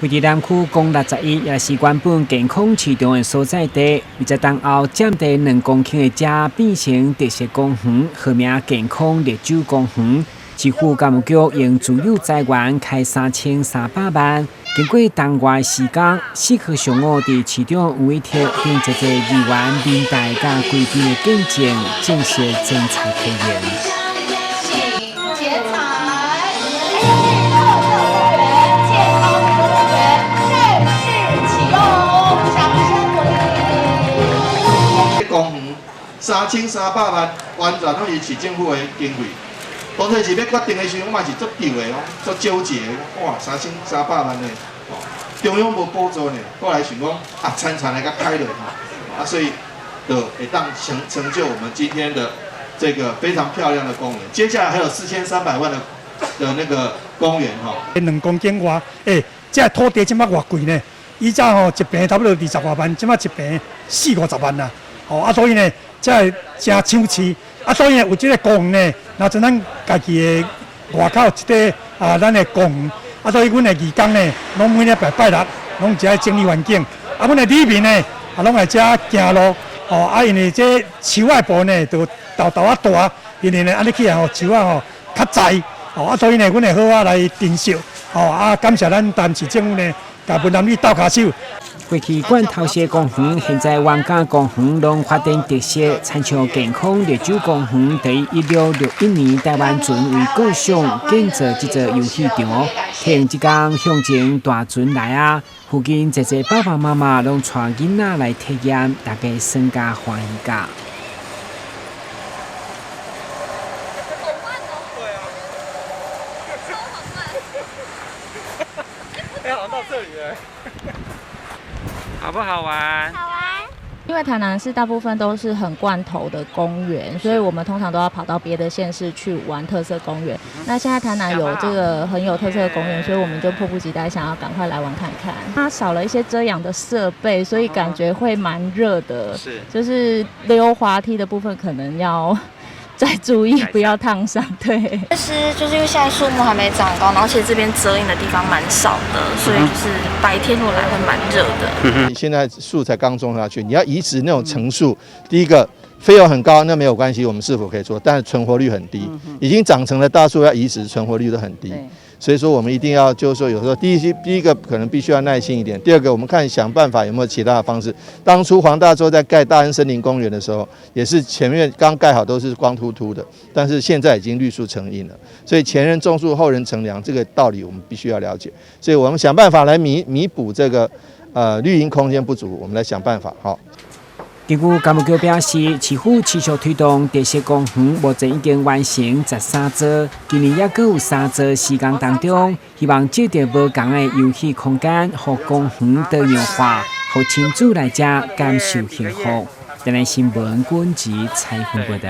惠济南区共61也是原本健康市场的所在地，20年后占地2公顷的遮变成特色公园，号名健康烈酒公园。市府监务局用自有资源开3300万，经过当月时间，4颗上午伫市场委托并一个议员、民代甲贵宾的见证，正式征才开园。3300万完全拢是市政府的经费，当初是要决定的时候，我嘛是足丢的哦，足纠结的。哇，3300万呢，中央无补助呢，后来想讲啊，参来甲开落哈，所以就会当成就我们今天的这个非常漂亮的公园。接下来还有4300万的那个公园哈。2公顷外，这土地即摆偌贵呢？以前吼一平差不多20多万，即摆一平40-50万啦。啊，所以呢。才真抢市，所以有这个公园呢，那像咱家己的外口一个咱的公园，所以阮的义工呢，拢每礼拜6，拢一整理环境。阮的里面呢，拢来遮行路，因为这树仔部呢，就豆大，因为呢，安尼起来树仔较栽，所以呢，阮会好来珍惜，感谢咱台南市政府呢，甲文南里斗骹手。过去罐头社公园，现在万家公园拢发展特色，参照健康烈酒公园，在1661年台湾船为故乡建造这座游戏场。听即天向前大船来啊，附近一爸爸妈妈拢带囡仔来体验，大家生家欢喜家。好像到这里了。好不好玩？好玩。因为台南市大部分都是很罐头的公园，所以我们通常都要跑到别的县市去玩特色公园。那现在台南有这个很有特色的公园，所以我们就迫不及待想要赶快来玩看看。它少了一些遮阳的设备，所以感觉会蛮热的。是，就是溜滑梯的部分可能要再注意不要烫伤。对，就是因为现在树木还没长高，然后其实这边遮阴的地方蛮少的，所以就是白天如果来会蛮热的。你现在树才刚种下去，你要移植那种成树，第一个费用很高，那没有关系，我们是否可以做？但是存活率很低，已经长成的大树要移植，存活率都很低。所以说我们一定要就是说，有时候第一个可能必须要耐心一点，第二个我们看想办法有没有其他的方式。当初黄大洲在盖大安森林公园的时候，也是前面刚盖好都是光秃秃的，但是现在已经绿树成荫了。所以前人种树，后人乘凉，这个道理我们必须要了解。所以我们想办法来弥补这个绿荫空间不足，我们来想办法。好。根据监务局表示，市府持续推动特色公园，目前已经完成13座，今年也阁有3座施工当中，希望借着无同的游戏空间，让公园多样化，让亲子来遮感受幸福。台南新闻管制采访报道。